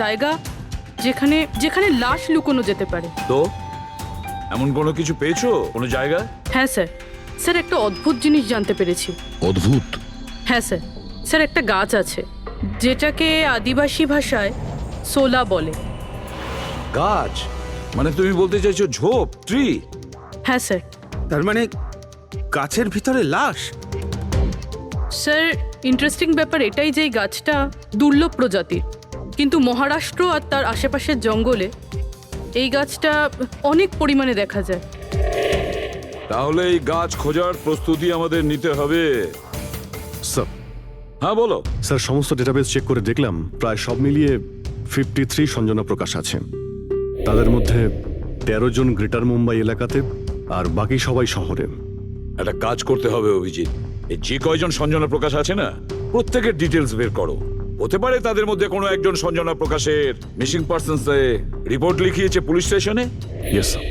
জায়গা যেখানে যেখানে লাশ লুকোনো যেতে পারে। তো এমন কোনো কিছু পেয়েছো, কোনো জায়গা? হ্যাঁ স্যার, স্যার একটা অদ্ভুত জিনিস জানতে পেরেছি। অদ্ভুত? হ্যাঁ স্যার, স্যার একটা গাছ আছে যেটাকে আদিবাসী ভাষায় সোলা বলে। গাছ? মানে তুমি বলতে চাইছো ঝোপ, ট্রি? হ্যাঁ স্যার। তার মানে গাছের ভিতরে লাশ? স্যার ইন্টারেস্টিং ব্যাপার এটাই যে এই গাছটা দুর্লভ প্রজাতির, কিন্তু মহারাষ্ট্র আর তার আশেপাশের জঙ্গলে এই গাছটা অনেক পরিমাণে দেখা যায়। তাহলে এই গাছ খোঁজার প্রস্তুতি আমাদের নিতে হবে। স্যার, হ্যাঁ বলো। স্যার সমস্ত ডেটাবেস চেক করে দেখলাম প্রায় সব মিলিয়ে 53 সঞ্জনা প্রকাশ আছে। তাদের মধ্যে 13 জন গ্রেটার মুম্বাই এলাকাতে আর বাকি সবাই শহরে। একটা কাজ করতে হবে অভিজিৎ, এই যে কয়জন সঞ্জনা প্রকাশ আছে না, প্রত্যেকের ডিটেলস বের করো। হতে পারে তাদের মধ্যে কোনো একজন সঞ্জনা প্রকাশের মিসিং পার্সনসে রিপোর্ট লিখিয়েছে পুলিশ স্টেশনে। Yes sir.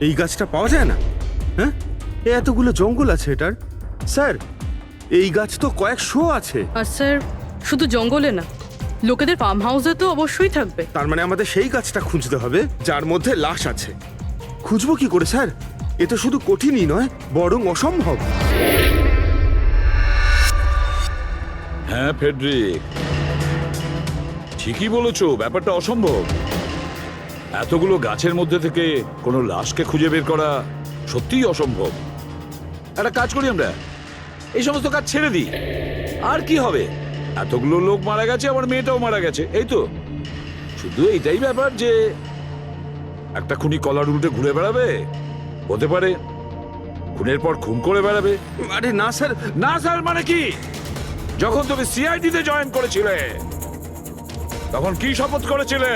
এই গাছটা পাওয়া যায় না? হ্যাঁ, এতগুলো জঙ্গল আছে এটার। স্যার এই গাছ তো কয়েকশো আছে। আর স্যার শুধু জঙ্গলে না, লোকেদের ফার্ম হাউসে তো অবশ্যই থাকবে। তার মানে আমাদের সেই গাছটা খুঁজতে হবে যার মধ্যে লাশ আছে। খুঁজবো কি করে স্যার? এ তো শুধু কঠিনই নয়, বরং অসম্ভব। হ্যাঁ ফেডরিক, ঠিকই বলেছো, ব্যাপারটা অসম্ভব। এতগুলো গাছের মধ্যে থেকে কোনো লাশকে খুঁজে বের করা সত্যিই অসম্ভব। একটা কাজ করি আমরা, এই সমস্ত কাজ ছেড়ে দিই। আর কি হবে, এতগুলো লোক মারা গেছে, আমার মেয়েটাও মারা গেছে, এই তো। শুধু এইটাই ব্যাপার যে একটা খুনি কলার উল্টে ঘুরে বেড়াবে, হতে পারে খুনের পর খুন করে বেড়াবে। আরে না স্যার। না স্যার মানে কি? যখন তুমি সিআইডিতে জয়েন করেছিলে তখন কি শপথ করেছিলে?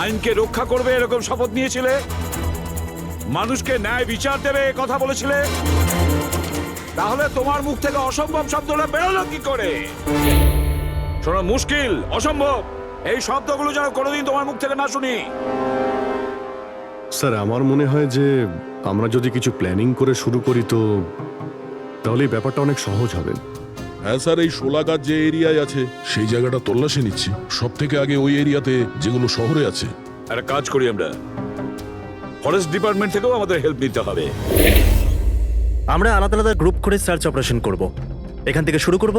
আইনকে রক্ষা করবে এরকম শপথ নিয়েছিলে? মানুষকে ন্যায় বিচার দেবে কথা বলেছিলে? তাহলে তোমার মুখ থেকে অসম্ভব শব্দটা বেরোলো কি করে? শোনো, মুশকিল, অসম্ভব, এই শব্দগুলো যেন কোনোদিন তোমার মুখ থেকে না শুনি। স্যার আমার মনে হয় যে আমরা যদি কিছু প্ল্যানিং করে শুরু করি তো তাহলে এই ব্যাপারটা অনেক সহজ হবে। হ্যাঁ স্যার, এই শোলা গাছ যে এরিয়ায় আছে সেই জায়গাটা তল্লাশি নিচ্ছি। সব থেকে আগে ওই এরিয়াতে যেগুলো শহরে আছে। একটা কাজ করি আমরা, ফরেস্ট ডিপার্টমেন্ট থেকেও আমাদের হেল্প নিতে হবে। আমরা আলাদা আলাদা গ্রুপ করে সার্চ অপারেশন করব। এখান থেকে শুরু করব,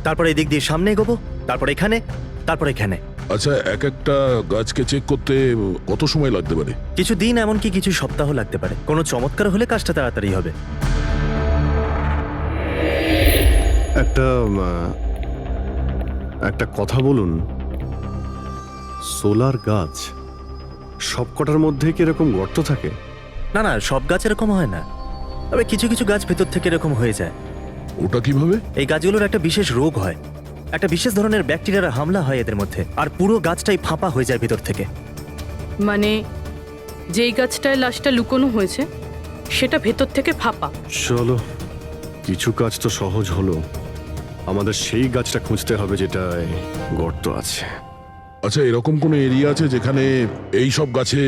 তারপর এই দিক দিয়ে সামনে এগোবো, তারপর এখানে, তারপর এখানে। আচ্ছা, এক একটা গাছকে চেক করতে কত সময় লাগতে পারে? কিছু দিন, এমনকি কিছু সপ্তাহ লাগতে পারে। কোনো চমৎকার হলে কাজটা তাড়াতাড়ি হবে। একটা কথা বলুন, সোলার গাছ সবকটার মধ্যে কি এরকম গর্ত থাকে? না না, সব গাছ এরকম হয় না, তবে কিছু কিছু গাছ ভেতর থেকে এরকম হয়ে যায়। ওটা কিভাবে? এই গাছগুলোর একটা বিশেষ রোগ হয়, একটা বিশেষ ধরনের ব্যাকটেরিয়ার হামলা হয় এদের মধ্যে, আর পুরো গাছটাই ফাঁপা হয়ে যায় ভেতর থেকে। মানে যেই গাছটায় লাশটা লুকোনো হয়েছে সেটা ভেতর থেকে ফাঁপা। চলো, কিছু কাজ তো সহজ হলো। আমাদের সেই গাছটা খুঁজতে হবে যেটায় গর্ত আছে। আচ্ছা, এরকম কোনো এরিয়া আছে যেখানে এই সব গাছে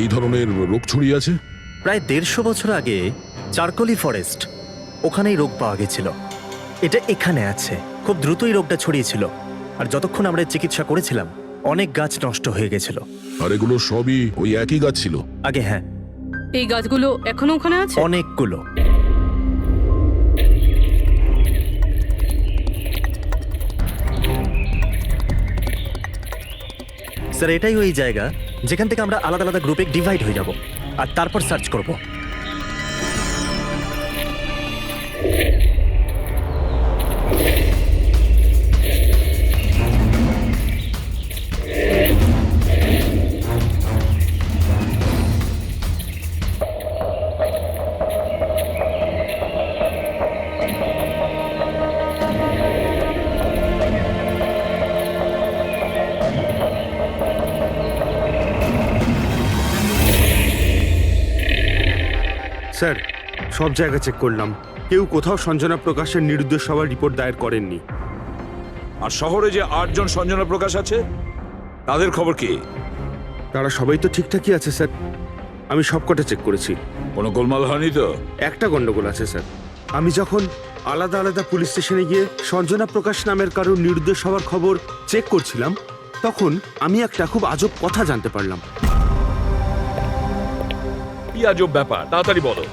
এই ধরনের রোগ ছড়িয়ে আছে? প্রায় 150 বছর আগে চারকোলি ফরেস্ট, ওখানেই রোগ পাওয়া গেছিল। এটা এখানে আছে। খুব দ্রুতই রোগটা ছড়িয়েছিল, আর যতক্ষণ আমরা এর চিকিৎসা করেছিলাম অনেক গাছ নষ্ট হয়ে গেছিল। আর এগুলো সবই ওই একই গাছ ছিল? আগে হ্যাঁ। এই গাছগুলো এখনো ওখানে আছে? অনেকগুলো। স্যার এটাই ওই জায়গা যেখান থেকে আমরা আলাদা আলাদা গ্রুপে ডিভাইড হয়ে যাব আর তারপর সার্চ করব। স্যার সব জায়গা চেক করলাম, কেউ কোথাও সঞ্জনা প্রকাশের নিরুদ্দেশ হওয়ার রিপোর্ট দায়ের করেননি। আর শহরে যে 8 জন সঞ্জনা প্রকাশ আছে তাদের খবর কি? তারা সবাই তো ঠিকঠাকই আছে স্যার, আমি সবকটা চেক করেছি। কোনো গোলমাল হয়নি তো? একটা গন্ডগোল আছে স্যার, আমি যখন আলাদা আলাদা পুলিশ স্টেশনে গিয়ে সঞ্জনা প্রকাশ নামের কারোর নির্দোষ হওয়ার খবর চেক করছিলাম, তখন আমি একটা খুব আজব কথা জানতে পারলাম। কি আজব ব্যাপার, তাড়াতাড়ি বলো।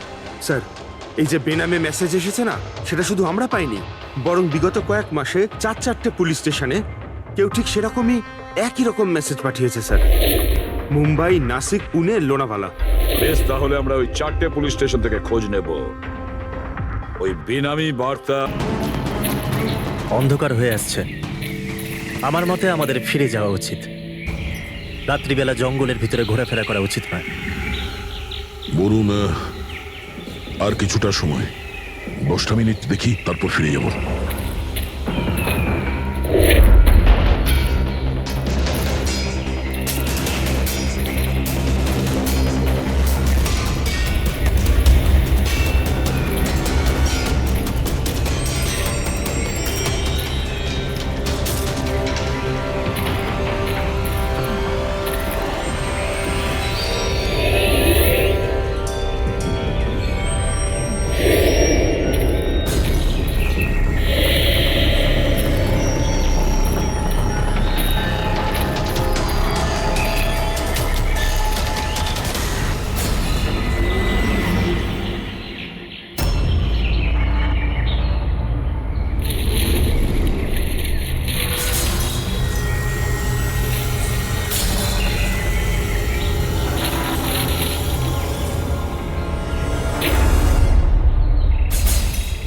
স্যার, এই যে বেনামে মেসেজ এসেছে না, সেটা শুধু আমরা পাইনি, বরং বিগত কয়েক মাসে 4-4টে পুলিশ স্টেশনে কেউ ঠিক সেরকমই একই রকম মেসেজ পাঠিয়েছে স্যার। মুম্বাই, নাসিক, পুনে, লোনাভালা। বেশ, তাহলে আমরা ওই 4টে পুলিশ স্টেশন থেকে খোঁজ নেব। ওই বেনামি বার্তা অন্ধকার হয়ে আসছে। আমার মতে আমাদের ফিরে যাওয়া উচিত। রাত্রিবেলা জঙ্গলের ভিতরে ঘোরাফেরা করা উচিত নয়। বলুন, আর কিছুটা সময়, 10টা মিনিট দেখি, তারপর ফিরে যাব।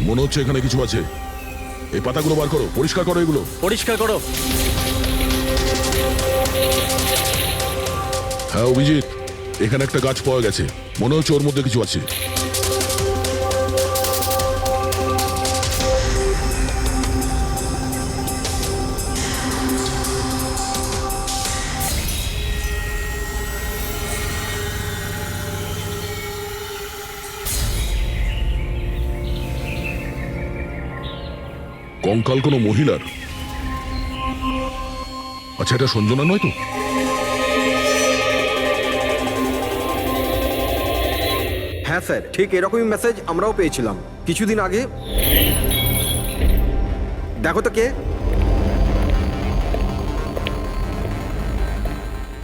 মনে হচ্ছে এখানে কিছু আছে। এই পাতাগুলো বার করো, পরিষ্কার করো এগুলো। পরিষ্কার করো। হ্যাঁ অভিজিৎ, এখানে একটা গাছ পাওয়া গেছে, মনে হচ্ছে ওর মধ্যে কিছু আছে। কঙ্কাল কোনো মহিলার? আচ্ছা, এটা সঞ্জনা নয় তো? হ্যাঁ স্যার, ঠিক এরকমই মেসেজ আমরাও পেয়েছিলাম কিছুদিন আগে। দেখো তো কে।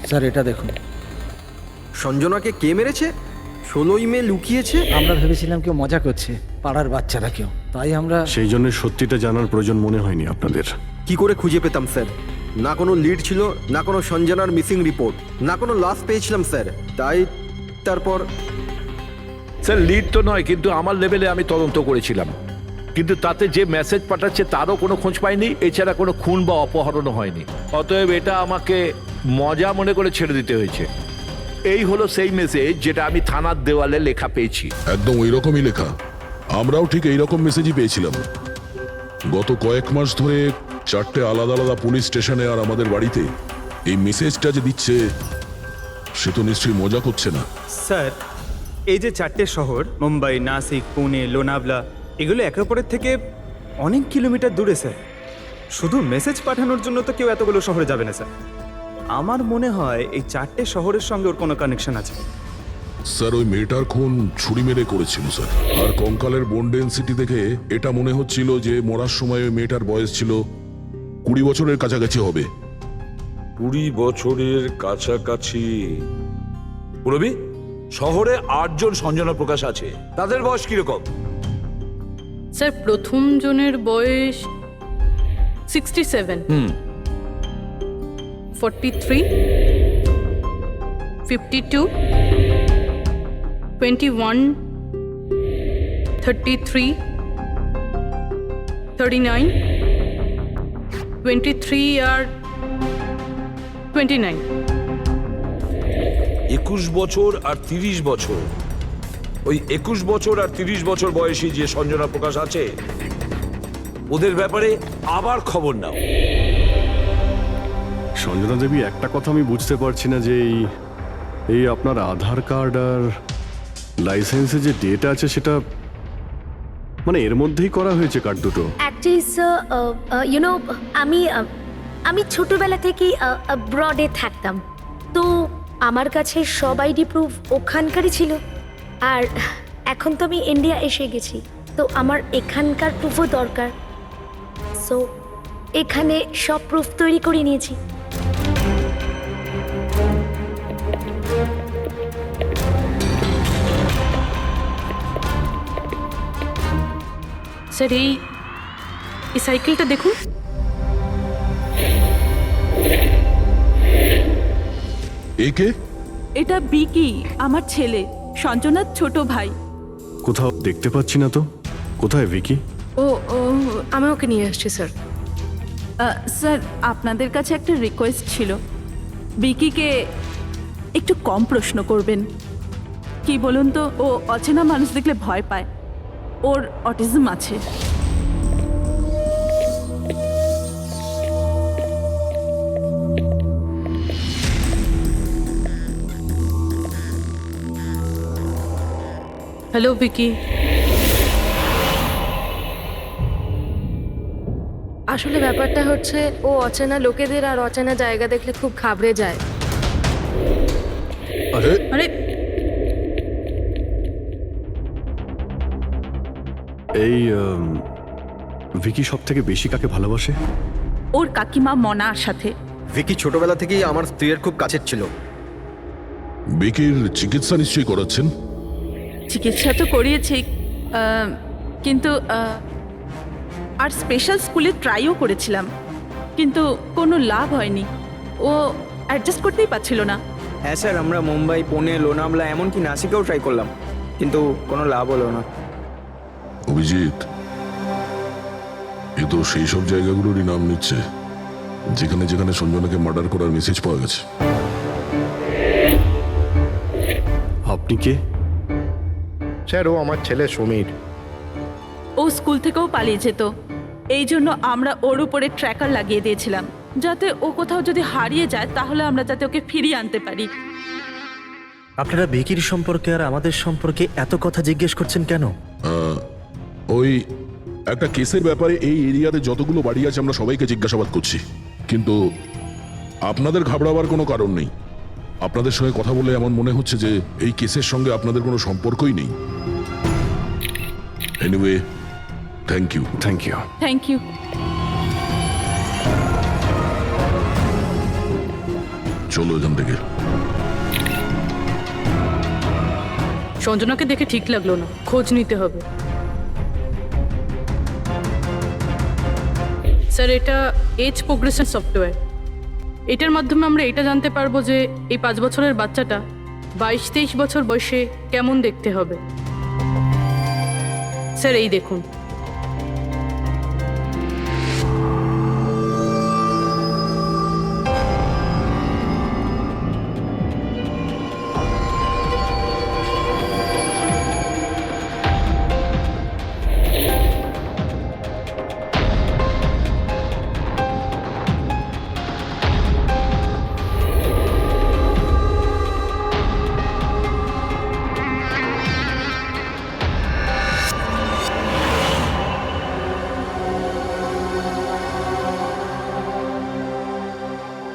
স্যার এটা দেখুন। সঞ্জনাকে কে মেরেছে? 16ই মে লুকিয়েছে। আমরা ভেবেছিলাম কেউ মজা করছে, পাড়ার বাচ্চারা কেউ, তাই আমরা সেই জন্য সত্যিটা জানার প্রয়োজন মনে হয়নি আপনাদের। কি করে খুঁজে পেতাম স্যার? না কোনো লিড ছিল, না কোনো সঞ্জনার মিসিং রিপোর্ট, না কোনো লাশ পেয়েছিলাম স্যার। তাই তারপর স্যার, লিড তো নয়, কিন্তু আমার লেভেলে আমি তদন্ত করেছিলাম, কিন্তু তাতে যে মেসেজ পাঠাচ্ছে তারও কোনো খোঁজ পাইনি। এছাড়া কোনো খুন বা অপহরণও হয়নি। অতএব এটা আমাকে মজা মনে করে ছেড়ে দিতে হয়েছে। এই হলো সেই মেসেজ যেটা আমি থানার দেওয়ালে লেখা পেয়েছি। একদম ওই রকমই লেখা। আমরাও ঠিক এইরকম মেসেজই পেয়েছিলাম। গত কয়েক মাস ধরে 4টে আলাদা আলাদা পুলিশ স্টেশনে আর আমাদের বাড়িতে এই মেসেজটা যে দিচ্ছে, সে তো নিশ্চয়ই মজা করছে না। স্যার, এই যে 4টে শহর, মুম্বাই, নাসিক, পুনে, লোনাভলা, এগুলো একে অপরের থেকে অনেক কিলোমিটার দূরে স্যার। শুধু মেসেজ পাঠানোর জন্য তো কেউ এতগুলো শহরে যাবে না স্যার। আমার মনে হয় এই 4টে শহরের সঙ্গে ওর কোনো কানেকশন আছে। স্যার, ওই মেয়েটার খুন ছুরি মেরে করেছিল স্যার। আর কঙ্কালের বোন ডেন্সিটি দেখে এটা মনে হচ্ছিল যে মরার সময় ওই মেয়েটার বয়স ছিল 20 বছরের কাছাকাছি হবে। 20 বছরের কাছাকাছি। পুরবি, শহরে 8 জন সঞ্জনা প্রকাশ আছে, তাদের বয়স কিরকম? স্যার, প্রথম জনের বয়স 67, 43, 52, 21, 33, 39, 23 আর 29। 21 বছর আর 30 বছর। ওই 21 বছর আর 30 বছর বয়সী যে সঞ্জনা প্রকাশ আছে, ওদের ব্যাপারে আবার খবর নাও। সঞ্জনা দেবী, একটা কথা আমি বুঝতে পারছি না যে এই আপনার আধার কার্ড আর লাইসেন্সে যে ডেট আছে সেটা মানে এর মধ্যেই করা হয়েছে কার্ড দুটো। অ্যাকচুয়ালি স্যার, আমি ছোটবেলা থেকেই ব্রডে থাকতাম, তো আমার কাছে সব আইডি প্রুফ ওখানকারই ছিল। আর এখন তো আমি ইন্ডিয়া এসে গেছি, তো আমার এখানকার প্রুফও দরকার, সো এখানে সব প্রুফ তৈরি করে নিয়েছি। স্যার এই সাইকেলটা দেখুন। একে এটা বিকি, আমার ছেলে, সঞ্জনার ছোট ভাই। কোথাও দেখতে পাচ্ছি না তো, কোথায় ভিকি? ও ও আমি ওকে নিয়ে আসছি স্যার। স্যার আপনাদের কাছে একটা রিকোয়েস্ট ছিল, বিকিকে একটু কম প্রশ্ন করবেন। কি বলুন তো, ও অচেনা মানুষ দেখলে ভয় পায়, ওর অটিজম আছে। হ্যালো বিকি। আসলে ব্যাপারটা হচ্ছে ও অচেনা লোকেদের আর অচেনা জায়গা দেখলে খুব ঘাবড়ে যায়। আরে আরে এই ভিকি সব থেকে বেশি কাকে ভালোবাসে? ওর কাকিমা মনার সাথে। ভিকি ছোটবেলা থেকেই আমার স্ত্রীর খুব কাছের ছিল। বিকির চিকিৎসা নিশ্চয়ই করাচ্ছেন? চিকিৎসা তো করিয়েছি, কিন্তু আর স্পেশাল স্কুলে ট্রাইও করেছিলাম, কিন্তু কোনো লাভ হয়নি। ও অ্যাডজাস্ট করতেই পারছিল না। হ্যাঁ স্যার, আমরা মুম্বাই, পুনে, লোনাভলা, এমনকি নাসিকেও ট্রাই করলাম, কিন্তু কোনো লাভ হলো না। অভিজিৎ, এ তো সেই সব জায়গাগুলোরই নাম নিচ্ছে যেখানে যেখানে সঞ্জনাকে মার্ডার করার মেসেজ পাওয়া গেছে। আপনি কে? স্যার, ও আমার ছেলে সমীর। ও স্কুল থেকেও পালিয়ে যেত, এই জন্য আমরা ওর উপরে ট্র্যাকার লাগিয়ে দিয়েছিলাম, যাতে ও কোথাও যদি হারিয়ে যায় তাহলে আমরা যাতে ওকে ফিরিয়ে আনতে পারি। আপনারা ভিকির সম্পর্কে আর আমাদের সম্পর্কে এত কথা জিজ্ঞেস করছেন কেন? ওই একটা কেসের ব্যাপারে এই এরিয়াতে যতগুলো বাড়ি আছে আমরা সবাইকে জিজ্ঞাসাবাদ করছি, কিন্তু আপনাদের ঘাবড়াবার কোনো কারণ নেই। আপনাদের সঙ্গে কথা বলে এমন মনে হচ্ছে যে এই কেসের সঙ্গে আপনাদের কোনো সম্পর্কই নেই। Anyway, thank you. Thank you. Thank you. চলো এখান থেকে। সঞ্জনাকে দেখে ঠিক লাগলো না, খোঁজ নিতে হবে। স্যার এটা এজ প্রোগ্রেশন সফটওয়্যার, এটার মাধ্যমে আমরা এটা জানতে পারবো যে এই 5 বছরের বাচ্চাটা 22-23 বছর বয়সে কেমন দেখতে হবে। স্যার এই দেখুন।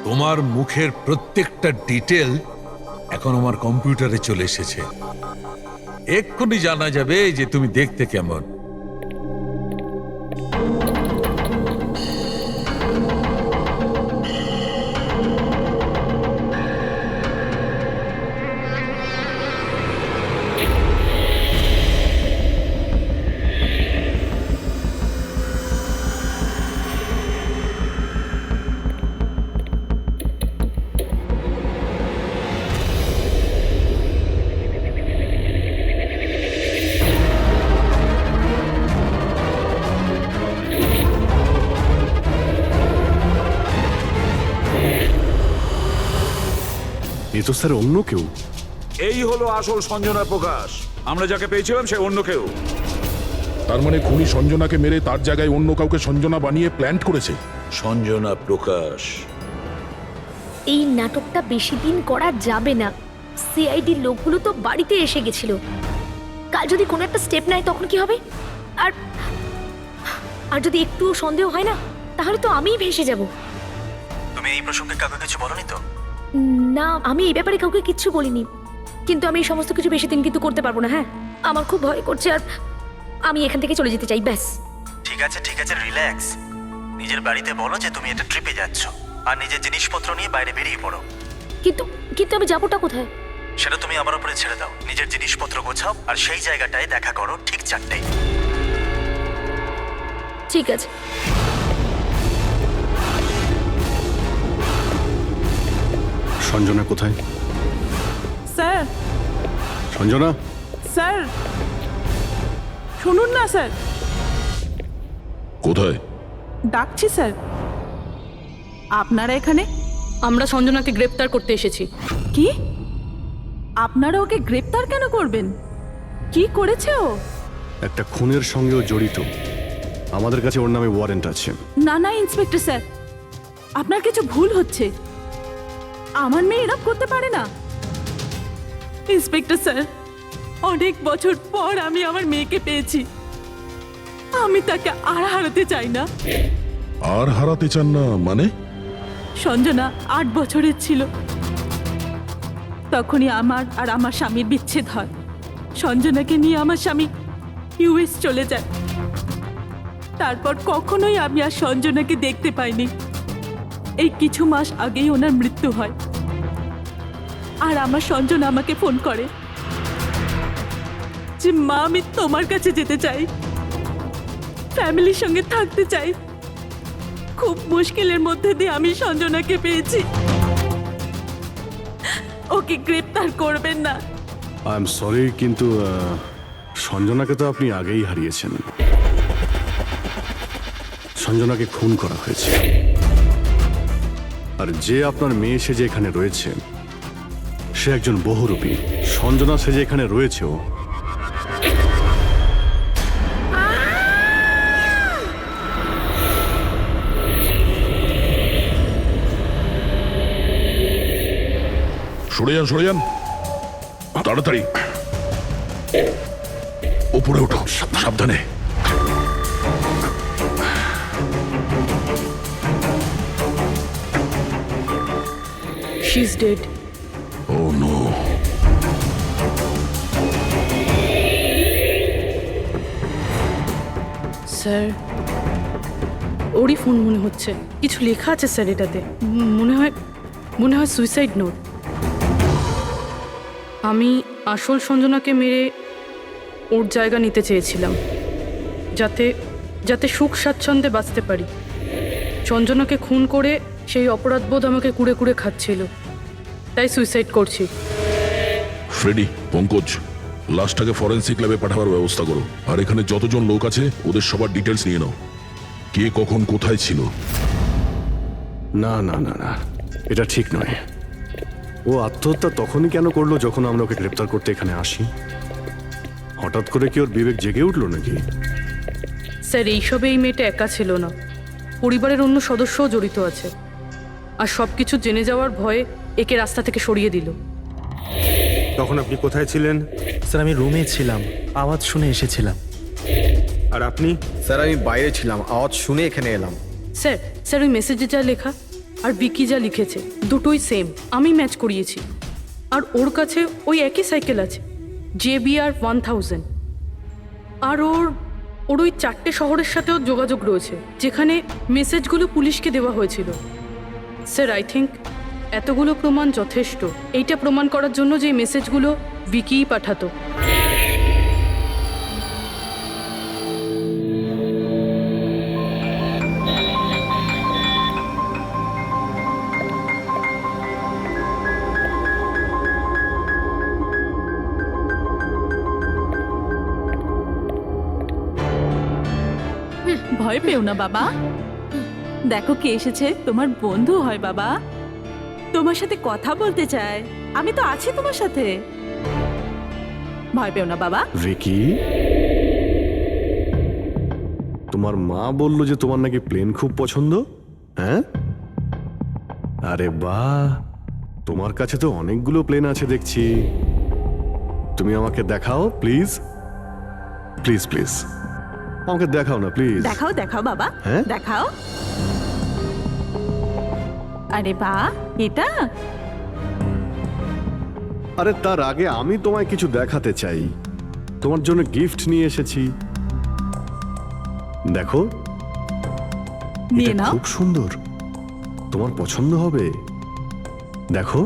তোমার মুখের প্রত্যেকটা ডিটেল এখন আমার কম্পিউটারে চলে এসেছে। এক্ষুনি জানা যাবে যে তুমি দেখতে কেমন। এ তো স্যার অন্য কেউ। এই হলো আসল সঞ্জনা প্রকাশ। আমরা যাকে পেয়েছিলাম সে অন্য কেউ। তার মানে খুনি সঞ্জনাকে মেরে তার জায়গায় অন্য কাউকে সঞ্জনা বানিয়ে প্ল্যান্ট করেছে। সঞ্জনা প্রকাশ। এই নাটকটা বেশি দিন করা যাবে না। সিআইডি লোকগুলো তো বাড়িতে এসে গেছিল, কাল যদি কোনো একটা স্টেপ নেয় তখন কি হবে? আর আর যদি একটুও সন্দেহ হয় না, তাহলে তো আমিই ভেসে যাব। তুমি এই প্রসঙ্গে কাউকে কিছু বলনি তো? না, আমি এই ব্যাপারে কাউকে কিচ্ছু বলিনি, কিন্তু আমি এই সমস্ত কিছু বেশি দিন কিন্তু করতে পারবো না। হ্যাঁ, আমার খুব ভয় করছে, আর আমি এখান থেকে চলে যেতে চাই, ব্যাস। ঠিক আছে, রিল্যাক্স। নিজের বাড়িতে বলো যে তুমি একটা ট্রিপে যাচ্ছ আর নিজের জিনিসপত্র নিয়ে বাইরে বেরিয়ে পড়ো। কিন্তু কিন্তু আমি যাবোটা কোথায়? সেটা তুমি আমার উপরে ছেড়ে দাও। নিজের জিনিসপত্র গোছাও আর সেই জায়গাটায় দেখা করো ঠিক 4টায়। ঠিক আছে। সঞ্জনা কোথায়? স্যার, সঞ্জনা, স্যার শুনুন না স্যার, কোথায়? ডাকছি স্যার। আপনারা এখানে? আমরা সঞ্জনাকে গ্রেপ্তার করতে এসেছি। কি? আপনারা ওকে গ্রেপ্তার কেন করবেন? কি করেছে ও? একটা খুনের সঙ্গেও জড়িত। আমাদের কাছে ওর নামে ওয়ারেন্ট আছে। না না ইন্সপেক্টর স্যার, আপনার কিছু ভুল হচ্ছে। আমার মেয়ে এরকম করতে পারে না। ইন্সপেক্টর স্যার, অনেক বছর পর আমি আমার মেয়েকে পেয়েছি। আমি তাকে আর হারাতে চাই না। আর হারাতে চান না মানে? সঞ্জনা 8 বছরের ছিল, তখনই আমার আর আমার স্বামীর বিচ্ছেদ হয়। সঞ্জনাকে নিয়ে আমার স্বামী ইউএস চলে যায়। তারপর কখনোই আমি আর সঞ্জনাকে দেখতে পাইনি। এই কিছু মাস আগেই ওনার মৃত্যু হয়। আর আমার সঞ্জনা আমাকে ফোন করে যে মা, আমি তোমার কাছে যেতে চাই, ফ্যামিলির সঙ্গে থাকতে চাই। খুব মুশকিলের মধ্যে দিয়ে আমি সঞ্জনাকে পেয়েছি। ওকে গ্রেপ্তার করবেন না। আই এম সরি, কিন্তু সঞ্জনাকে তো আপনি আগেই হারিয়েছেন। সঞ্জনাকে খুন করা হয়েছে। আর যে আপনার মেয়ে সেজে এখানে রয়েছে সে একজন বহুরূপী। সঞ্জনা সেজে এখানে রয়েছেও। সরে যান তাড়াতাড়ি। উপরে ওঠো, সাবধানে। She's dead. Oh no. Sir, ওরই ফোন মনে হচ্ছে। কিছু লেখা আছে স্যার এটাতে। মনে হয় সুইসাইড নোট। আমি আসল সঞ্জনাকে মেরে ওর জায়গা নিতে চেয়েছিলাম, যাতে সুখ স্বাচ্ছন্দ্যে বাঁচতে পারি। সঞ্জনাকে খুন করে সেই অপরাধবোধ আমাকে কুড়ে কুড়ে খাচ্ছিল, তাই সুইসাইড করছি। ফ্রেডি, পঙ্কজ, লাশটাকে ফরেন্সিক ল্যাবে পাঠাবার ব্যবস্থা করো। আর এখানে যতজন লোক আছে ওদের সবার ডিটেলস নিয়ে নাও। কে কখন কোথায় ছিল। না না না না, এটা ঠিক নয়। ও আত্মহত্যা তখনই কেন করলো যখন আমরা ওকে গ্রেপ্তার করতে এখানে আসি? হঠাৎ করে কি ওর বিবেক জেগে উঠলো নাকি? স্যার, এইসবে এই মেয়েটা একা ছিল না, পরিবারের অন্য সদস্যও জড়িত আছে। আর সব কিছু জেনে যাওয়ার ভয়ে একে রাস্তা থেকে সরিয়ে দিল। তখন আপনি কোথায় ছিলেন? স্যার আমি রুমে ছিলাম, আওয়াজ শুনে এসেছিলাম। আর আপনি? স্যার আমি বাইরে ছিলাম, আওয়াজ শুনে এখানে এলাম। স্যার ওই মেসেজে যা লেখা আর বিকি যা লিখেছে দুটোই সেম। আমি ম্যাচ করিয়েছি। আর ওর কাছে ওই একই সাইকেল আছে, JBR 1000। আর ওর ওই 4টে শহরের সাথেও যোগাযোগ রয়েছে যেখানে মেসেজগুলো পুলিশকে দেওয়া হয়েছিল। স্যার, আই থিঙ্ক এতগুলো প্রমাণ যথেষ্ট এইটা প্রমাণ করার জন্য যে এই মেসেজগুলো বিকিই পাঠাতো। ভয় পেও না বাবা, দেখো কে এসেছে। তোমার বন্ধু হয় বাবা, তোমার সাথে কথা বলতে চায়। আমি তো আছি তোমার সাথে, ভয় পেও না বাবা। ভিকি, তোমার মা বললো যে তোমার নাকি প্লেন খুব পছন্দ। হ্যাঁ, আরে বাহ, তোমার কাছে তো অনেকগুলো প্লেন আছে দেখছি। তুমি আমাকে দেখাও প্লিজ, প্লিজ প্লিজ আমাকে দেখাও না প্লিজ। দেখাও দেখাও বাবা, হ্যাঁ? দেখাও। আরে বাহ, এটা? আরে তার আগে আমি তোমায় কিছু দেখাতে চাই। তোমার জন্য গিফট নিয়ে এসেছি। দেখো, নিয়ে এটা নাও। খুব সুন্দর, তোমার পছন্দ হবে। দেখো,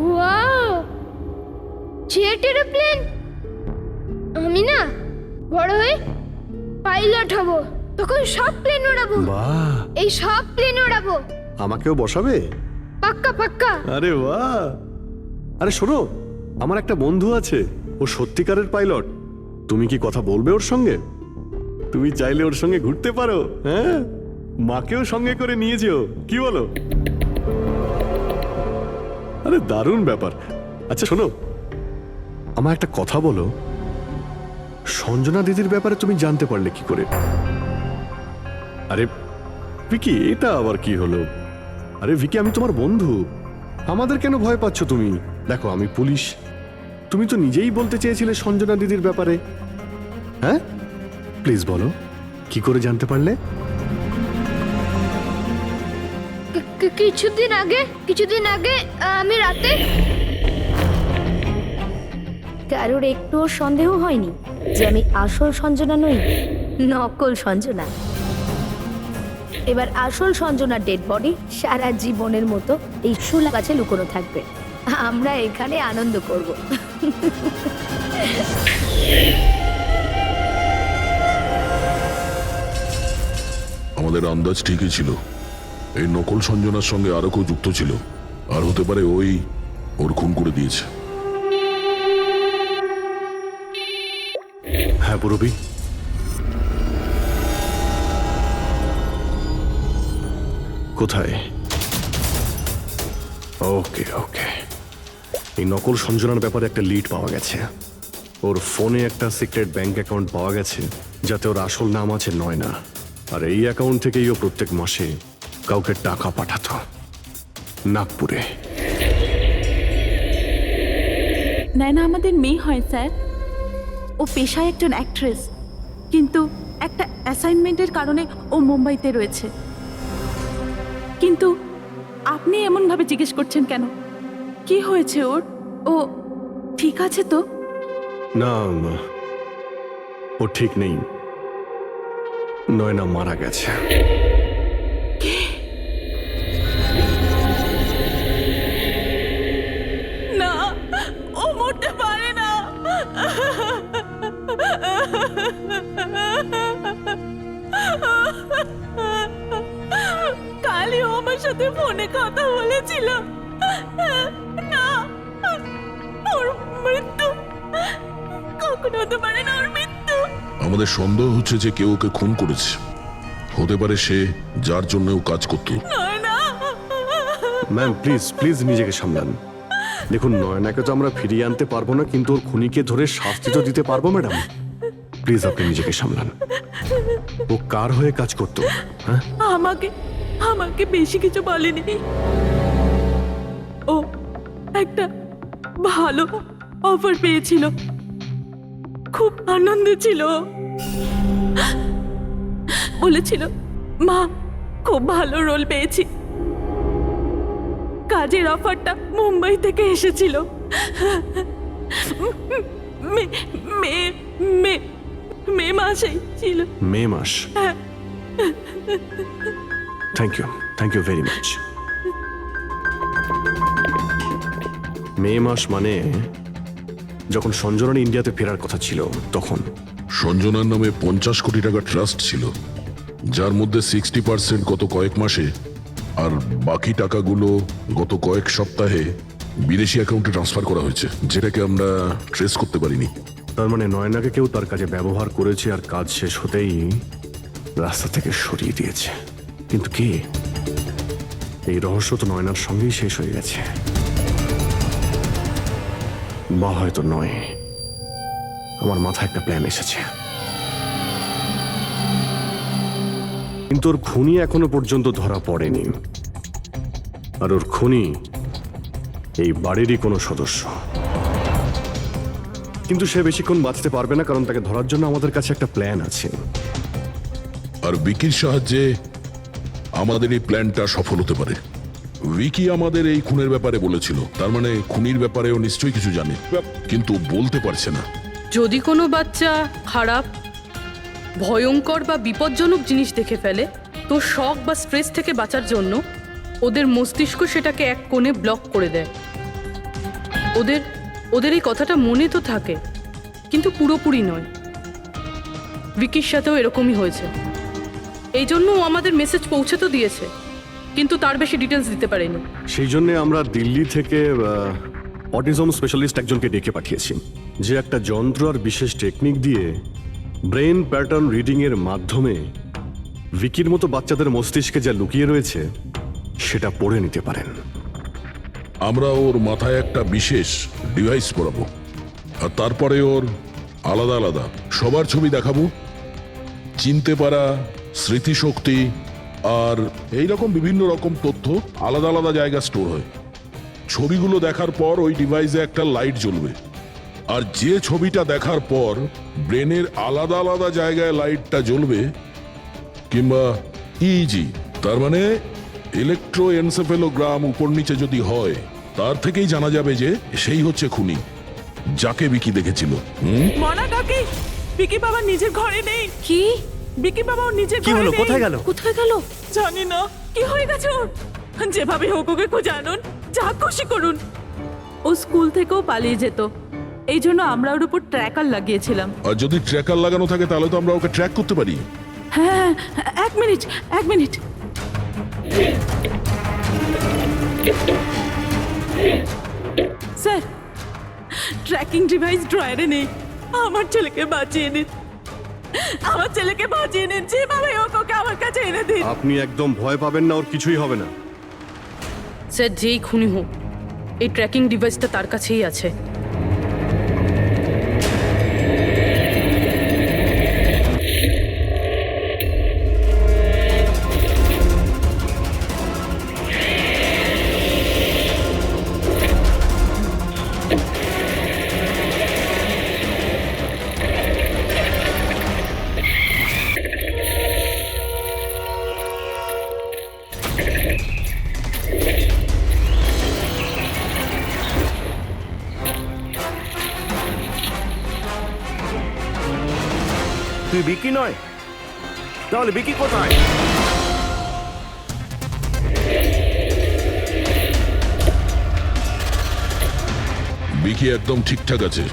ওয়াও, জেট এরোপ্লেন! আমি না বড় হয়ে পাইলট হব, তখন সব প্লেন ওড়াবো, বাহ, এই সব প্লেন ওড়াবো, আমাকেও বসাবে? পাক্কা পাক্কা। আরে বাহ! আরে শোনো, আমার একটা বন্ধু আছে, ও সত্যিকারের পাইলট। তুমি কি কথা বলবে ওর সঙ্গে? তুমি চাইলে ওর সঙ্গে ঘুরতে পারো। হ্যাঁ, মাকেও সঙ্গে করে নিয়ে যেও, কি বলো? আরে দারুণ ব্যাপার। আচ্ছা শোনো, আমার একটা কথা বলো, সঞ্জনা দিদির ব্যাপারে তুমি জানতে পারলে কি করে? আরে ভিকি, এটা আবার কি হলো? আরে ভিকি, আমি তোমার বন্ধু, আমাদের কেন ভয় পাচ্ছ তুমি? দেখো, আমি পুলিশ, তুমি তো নিজেই বলতে চেয়েছিলে সঞ্জনা দিদির ব্যাপারে। হ্যাঁ, প্লিজ বলো, কি করে জানতে পারলে? কিছুদিন আগে আমি রাতে। কারোর একটুও সন্দেহ হয়নি যে আমি আসল সঞ্জনা নই, নকল সঞ্জনা। এবার আসল সঞ্জনার ডেড বডি সারা জীবনের মতো এই শুলা গাছে লুকোনো থাকবে। আমরা এখানে আনন্দ করব। আমাদের আন্দাজ ঠিকই ছিল, এই নকল সঞ্জনার সঙ্গে আরো কেউ যুক্ত ছিল, আর হতে পারে ওই ওর খুন করে দিয়েছে। হ্যাঁ পুরবি, কোথায়? ওকে ওকে, এই নকল সঞ্জনার ব্যাপারে একটা লিড পাওয়া গেছে। ওর ফোনে একটা সিক্রেট ব্যাংক অ্যাকাউন্ট পাওয়া গেছে, যাতে ওর আসল নাম আছে নয়না। আর এই অ্যাকাউন্ট থেকেই ও প্রত্যেক মাসে কাউকে টাকা পাঠাতো নাগপুরে। নয়না আমাদের মেয়ে হয় স্যার, ও পেশায় একজন অ্যাক্ট্রেস, কিন্তু একটা অ্যাসাইনমেন্টের কারণে ও মুম্বাইতে রয়েছে। কিন্তু আপনি এমনভাবে জিজ্ঞেস করছেন কেন? কি হয়েছে ওর? ও ঠিক আছে তো? না, ও ঠিক নেই, নয়না মারা গেছে। না, ও মরতে পারে না। কালই ও আমার সাথে ফোনে কথা বলেছিল। না, ওর মৃত্যু কখনো হতে পারে না, ওর মৃত্যু। আমাদের সন্দেহ হচ্ছে যে কেউ ওকে খুন করেছে, হতে পারে সে যার জন্য ও কাজ করত। ম্যাম প্লিজ প্লিজ নিজেকে সামলান। দেখুন, নয়নাকে তো আমরা ফিরিয়ে আনতে পারবো না, কিন্তু ওর খুনিকে ধরে শাস্তি তো দিতে পারবো। ম্যাডাম প্লিজ আপনি নিজেকে সামলান। ও কার হয়ে কাজ করতো? হ্যাঁ, আমাকে বেশি কিছু বলেনি। ও একটা ভালো অফার পেয়েছিল, খুব আনন্দে ছিল। বলেছিল, মা খুব ভালো রোল পেয়েছি। কাজের অফারটা মুম্বাই থেকে এসেছিল। মে মাসেই ছিল। মে মাস? Thank you very much. May মাস মানে যখন সঞ্জনার ইন্ডিয়াতে ফেরার কথা ছিল তখন। সঞ্জনার নামে 50 কোটি টাকা ট্রাস্ট ছিল, যার মধ্যে 60% গত কয়েক মাসে আর বাকি টাকাগুলো গত কয়েক সপ্তাহে বিদেশি অ্যাকাউন্টে ট্রান্সফার করা হয়েছে, যেটাকে আমরা ট্রেস করতে পারিনি। তার মানে নয়নাকে কেউ তার কাজে ব্যবহার করেছে, আর কাজ শেষ হতেই রাস্তা থেকে সরিয়ে দিয়েছে। কিন্তু কে? এই রহস্য তো নয়নার সঙ্গেই শেষ হয়ে গেছে, বা হয়তো নয়। আমার মাথায় একটা প্ল্যান এসেছে, কিন্তু ওর খুনি এখনো পর্যন্ত ধরা পড়েনি। আর ওর খুনি এই বাড়িরই কোনো সদস্য। কিন্তু সে বেশিক্ষণ বাঁচতে পারবে না, কারণ তাকে ধরার জন্য আমাদের কাছে একটা প্ল্যান আছে। আর বিকির সাহায্যে আমাদের এই প্ল্যানটা সফল হতে পারে। উইকি আমাদের এই খুনের ব্যাপারে বলেছিল, তার মানে খুনির ব্যাপারেও নিশ্চয়ই কিছু জানে, কিন্তু বলতে পারছে না। যদি কোনো বাচ্চা খারাপ, ভয়ঙ্কর বা বিপজ্জনক জিনিস দেখে ফেলে, তো শক বা স্ট্রেস থেকে বাঁচার জন্য ওদের মস্তিষ্ক সেটাকে এক কোণে ব্লক করে দেয়। ওদের এই কথাটা মনে তো থাকে, কিন্তু পুরোপুরি নয়। ভিকির সাথেও এরকমই হয়েছে। এই জন্য ও আমাদের মেসেজ পৌঁছে তো দিয়েছে, কিন্তু তার বেশি ডিটেলস দিতে পারেনি। সেই জন্য আমরা দিল্লি থেকে অটিজম স্পেশালিস্ট একজনকে ডেকে পাঠিয়েছি, যে একটা যন্ত্র আর বিশেষ টেকনিক দিয়ে ব্রেন প্যাটার্ন রিডিং এর মাধ্যমে ভিকির মতো বাচ্চাদের মস্তিষ্কে যা লুকিয়ে রয়েছে সেটা পড়ে নিতে পারেন। আমরা ওর মাথায় একটা বিশেষ ডিভাইস পরাবো, আর তারপরে ওর আলাদা আলাদা সবার ছবি দেখাবো। চিনতে পারা, স্মৃতিশক্তি আর এইরকম বিভিন্ন রকম তথ্য আলাদা আলাদা জায়গা স্টোর হয়। ছবিগুলো দেখার পর ওই ডিভাইসে একটা লাইট জ্বলবে, আর যে ছবিটা দেখার পর ব্রেনের আলাদা আলাদা জায়গায় লাইটটা জ্বলবে, কিংবা ইজি তার মানে ইলেকট্রোএনসেফেলোগ্রাম উপর নিচে যদি হয়, তার থেকেই জানা যাবে যে সেই হচ্ছে খুনি, যাকে বিকি দেখেছিল। মনা কাকি, বিকি বাবা নিজের ঘরে নেই। কি? বিকি বাবা ওর নিজের কি ঘরে হলো? নেই। কোথায় গেল? কোথায় গেল? জানি না কি হয়ে গেছে ওর। যেভাবে হোক ওকে খুঁজে আনুন, যা খুশি করুন। ও স্কুল থেকেও পালিয়ে যেত, এই জন্য আমরা ওর উপর ট্র্যাকার লাগিয়েছিলাম। আর যদি ট্র্যাকার লাগানো থাকে তাহলে তো আমরা ওকে ট্র্যাক করতে পারি। হ্যাঁ, এক মিনিট। স্যার, ট্র্যাকিং ডিভাইস ড্রয়ারে নেই। আমার ছেলেকে বাঁচিয়ে নিন, যেভাবে হোক ওকে আমার কাছে এনে দিন। আপনি একদম ভয় পাবেন না, ওর কিছুই হবে না। স্যার, যেই খুনি হোক, এই ট্র্যাকিং ডিভাইসটা তার কাছেই আছে। তুই বিকি নয়, তাহলে বিকি কোথায়? বিকি একদম ঠিকঠাক আছে।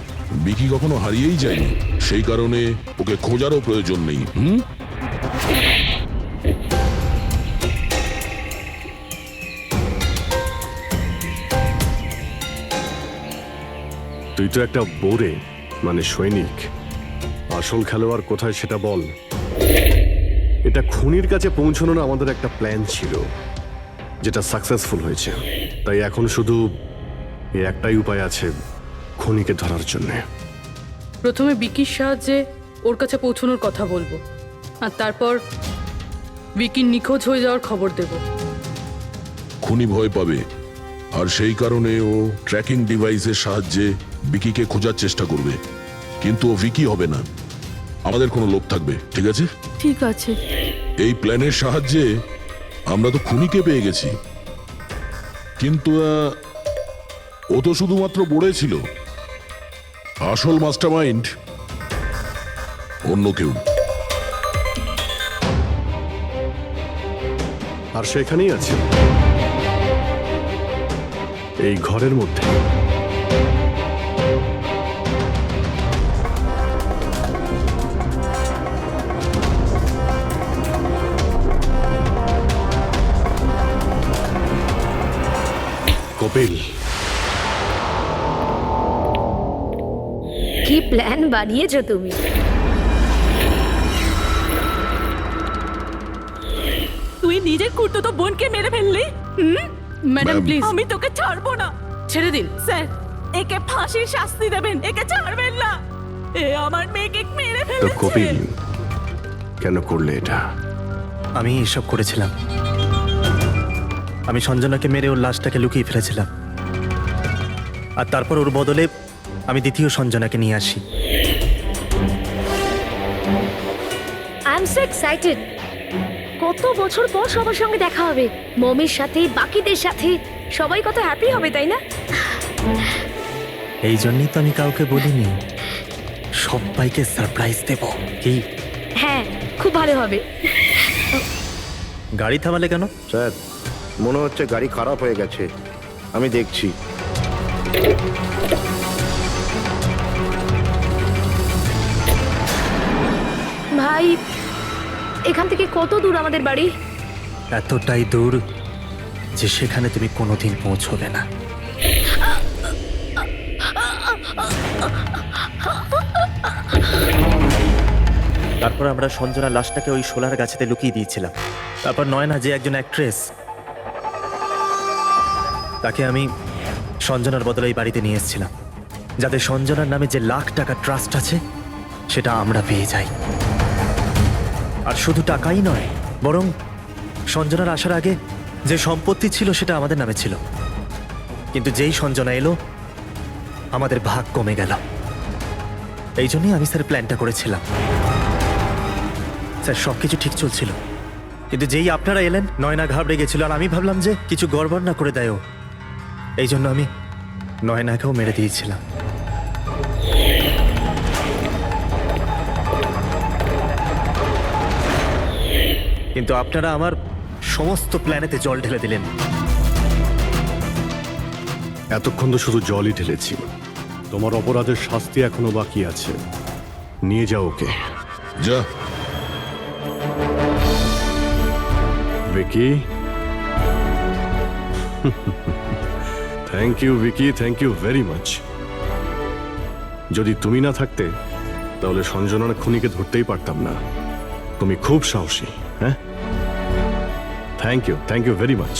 বিকি কখনো হারিয়েই যায়নি, সেই কারণে ওকে খোঁজারও প্রয়োজন নেই। তুই তো একটা বোরে, মানে সৈনিক। আসল খেলোয়াড় কোথায় সেটা বল। এটা খুনির কাছে পৌঁছানোর আমাদের একটা প্ল্যান ছিল, যেটা সাকসেসফুল হয়েছে। তাই এখন শুধু এই একটাই উপায় আছে খুনিকে ধরার জন্য। প্রথমে বিকির সাহায্যে ওর কাছে পৌঁছানোর কথা বলবো, আর তারপর বিকির নিখোঁজ হয়ে যাওয়ার খবর দেব। খুনি ভয় পাবে, আর সেই কারণে ও ট্র্যাকিং ডিভাইসের সাহায্যে বিকিকে খোঁজার চেষ্টা করবে, কিন্তু ও ভিকি হবে না। আমাদের কোনো লোক থাকবে, ঠিক আছে? ঠিক আছে। এই প্ল্যানের সাহায্যে আমরা তো খুনিকে পেয়ে গেছি, কিন্তু ও তো শুধুমাত্র বড়ে ছিল। আসল মাস্টারমাইন্ড অন্য কেউ। আর সেখানেই আছে, এই ঘরের মধ্যে। কপিল, কি প্ল্যান বানিয়েছো তুমি? তুই নিজের কুর্তুতো বোনকে মেরে ফেললি। ম্যাডাম প্লিজ, আমি তোকে ছাড়বো না। ছেড়ে দিন। স্যার, একে ফাঁসির শাস্তি দেবেন, একে ছাড়বেন না। এ আমার মেয়েকে মেরে তো ফেলেছে। কপিল কেন করলে এটা? আমি এসব করেছিলাম। আমি সঞ্জনাকে মেরে ওর লাশটাকে লুকিয়ে ফেলেছিলাম, আর তারপর ওর বদলে আমি দ্বিতীয় সঞ্জনাকে নিয়ে আসি। I am so excited. কত বছর পর সবার সঙ্গে দেখা হবে, মমের সাথে, বাকিদের সাথে, সবাই কত হ্যাপি হবে, তাই না? এই জন্যই তো আমি কাউকে বলিনি, সবাইকে সারপ্রাইজ দেব। কি হ্যাঁ, খুব ভালো হবে। গাড়ি থামালে কেন? স্যার মনে হচ্ছে গাড়ি খারাপ হয়ে গেছে, আমি দেখছি। ভাই, এখান থেকে কত দূর আমাদের বাড়ি? এতটাই দূর যে সেখানে তুমি কোনোদিন পৌঁছবে না। তারপর আমরা সঞ্জনার লাশটাকে ওই শোলার গাছেতে লুকিয়ে দিয়েছিলাম। তারপর নয়না, যে একজন অ্যাক্ট্রেস, তাকে আমি সঞ্জনার বদলে এই বাড়িতে নিয়ে এসেছিলাম, যাতে সঞ্জনার নামে যে লাখ টাকা ট্রাস্ট আছে সেটা আমরা পেয়ে যাই। আর শুধু টাকাই নয়, বরং সঞ্জনার আসার আগে যে সম্পত্তি ছিল সেটা আমাদের নামে ছিল, কিন্তু যেই সঞ্জনা এলো আমাদের ভাগ কমে গেল। এই জন্যই আমি স্যার প্ল্যানটা করেছিলাম। স্যার সবকিছু ঠিক চলছিল, কিন্তু যেই আপনারা এলেন নয়না ঘাবড়ে গেছিল, আর আমি ভাবলাম যে কিছু গড়বড় না করে দেয় ও, এই জন্য আমি নয়নাকেও মেরে দিয়েছিলাম। কিন্তু আপনারা আমার সমস্ত প্ল্যানেতে জল ঢেলে দিলেন। এতক্ষণ তো শুধু জলই ঢেলেছি, তোমার অপরাধের শাস্তি এখনো বাকি আছে। নিয়ে যাও ওকে। যা। Vicky, thank you Vicky, thank you very much. যদি তুমি না থাকতে তাহলে সঞ্জনার খুনিকে ধরতেই পারতাম না। তুমি খুব সাহসী। হ্যাঁ, থ্যাংক ইউ ভেরি মাচ।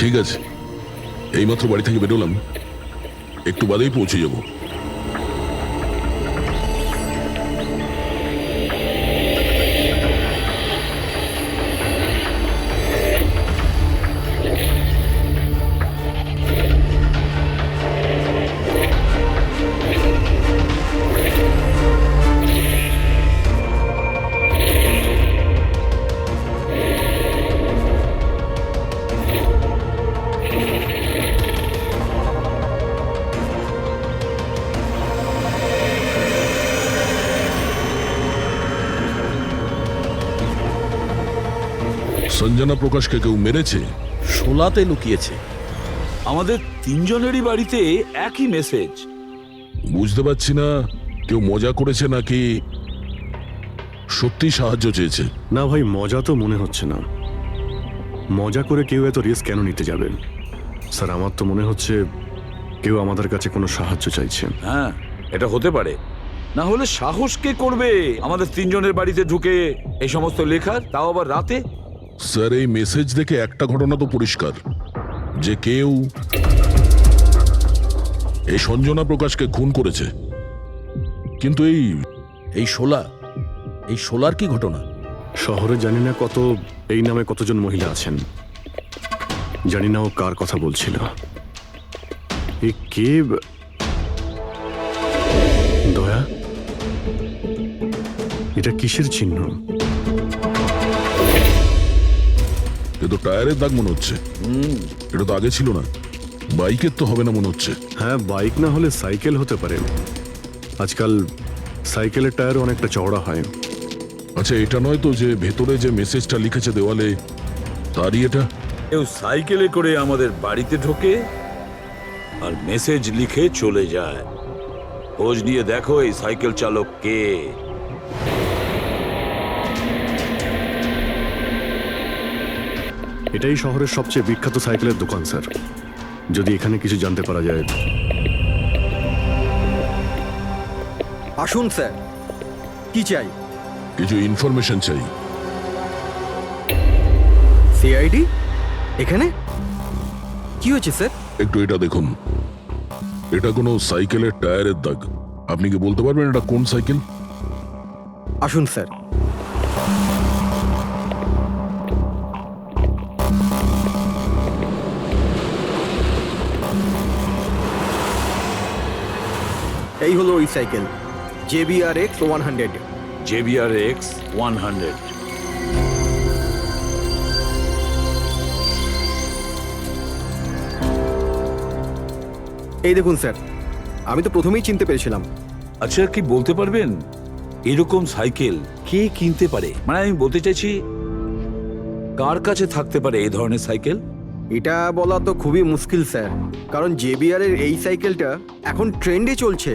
ঠিক আছে, এইমাত্র বাড়ি থেকে বেরোলাম, একটু বাদেই পৌঁছে যাব। সঞ্জনা প্রকাশকে কেউ মেরেছে? শোলাতে লুকিয়েছে। আমাদের তিনজনেরই বাড়িতে একই মেসেজ। বুঝতে পারছি না কেউ মজা করেছে নাকি সত্যি সাহায্য চেয়েছে। না ভাই, মজা তো মনে হচ্ছে না। মজা করে কেউ এত রিস্ক কেন নিতে যাবে? স্যার, আমার তো মনে হচ্ছে কেউ আমাদের কাছে কোনো সাহায্য চাইছে। হ্যাঁ, এটা হতে পারে। না হলে সাহস কে করবে আমাদের তিনজনের বাড়িতে ঢুকে এই সমস্ত লেখার, তাও আবার রাতে? স্যার, এই মেসেজ দেখে একটা ঘটনা তো পরিষ্কার, যে কেউ এই সঞ্জনা প্রকাশকে খুন করেছে। কিন্তু এই শোলার কি ঘটনা? শহরে জানি না এই নামে কতজন মহিলা আছেন, জানি না ও কার কথা বলছিল। এ কে? দয়া, এটা কিসের চিহ্ন? এ তো টায়ারের দাগ মনে হচ্ছে। এটা তো আগে ছিল না। বাইকের তো হবে না মনে হচ্ছে। হ্যাঁ, বাইক না হলে সাইকেল হতে পারে। আজকাল সাইকেলের টায়ার অনেকটা চওড়া হয়। আচ্ছা, এটা নয় তো যে ভেতরে যে মেসেজটা লিখেছে দেওয়ালে, তারই এটা? কেউ সাইকেলে করে আমাদের বাড়িতে ঢোকে আর মেসেজ লিখে চলে যায়। খোঁজ নিয়ে দেখো এই সাইকেল চালক কে। এটাই শহরের সবচেয়ে বিখ্যাত সাইকেলের দোকান স্যার। যদি এখানে কিছু জানতে পারা যায়। আসুন স্যার, কি চাই? কিছু ইনফরমেশন চাই। সিআইডি এখানে? কি হয়েছে স্যার? একটু এটা দেখুন। এটা কোনো সাইকেলের টায়ারের দাগ। আপনি কি বলতে পারবেন এটা কোন সাইকেল? আসুন স্যার। এই হলো ওই সাইকেল, JBRX 100। JBRX 100। এই দেখুন স্যার, আমি তো প্রথমেই চিনতে পেরেছিলাম। আচ্ছা, কি বলতে পারবেন এরকম সাইকেল কে কিনতে পারে? মানে আমি বলতে চাইছি, কার কাছে থাকতে পারে এই ধরনের সাইকেল? এটা বলা তো খুবই মুশকিল স্যার, কারণ JBR এর এই সাইকেলটা এখন ট্রেন্ডে চলছে।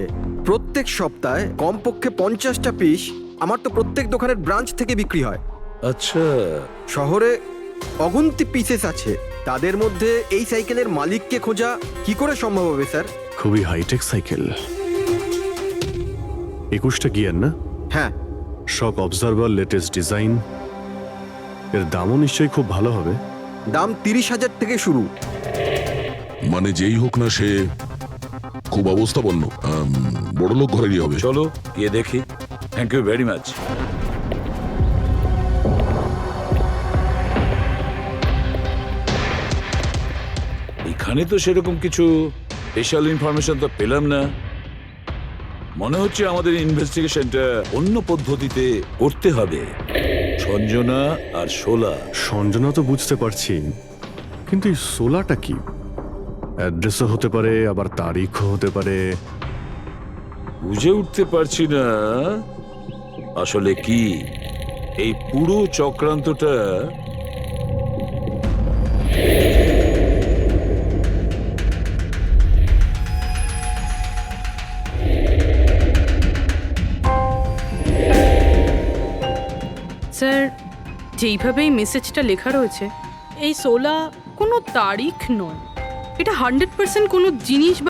প্রত্যেক সপ্তাহে কমপক্ষে 50টা পিস আমার তো প্রত্যেক দোকানের ব্রাঞ্চ থেকে বিক্রি হয়। আচ্ছা, শহরে অগুন্তি পিসেস আছে, তাদের মধ্যে এই সাইকেলের মালিককে খোঁজা কি করে সম্ভব হবে স্যার? খুবই হাইটেক সাইকেল। 21টা গিয়ার না? হ্যাঁ। শক অবজারভার, লেটেস্ট ডিজাইন। এর দামও নিশ্চয়ই খুব ভালো হবে। দাম 30,000 থেকে শুরু। মানে যেই হোক না সে খুব অবস্থাপন্ন, বড়লোক ঘরেরই হবে। চলো গিয়ে দেখি। Thank you very much. এখানে তো সেরকম কিছু স্পেশাল ইনফরমেশন তো পেলাম না। মনে হচ্ছে আমাদের ইনভেস্টিগেশনটা অন্য পদ্ধতিতে করতে হবে। সঞ্জনা আর শোলা। সঞ্জনা তো বুঝতে পারছি, কিন্তু এই শোলাটা কি? অ্যাড্রেসও হতে পারে, আবার তারিখও হতে পারে। বুঝে উঠতে পারছি না আসলে কি এই পুরো চক্রান্তটা। স্যার, যেইভাবে এই মেসেজটা লেখা রয়েছে, এই 16 কোনো তারিখ নয়। এটা 100% কোনো জিনিস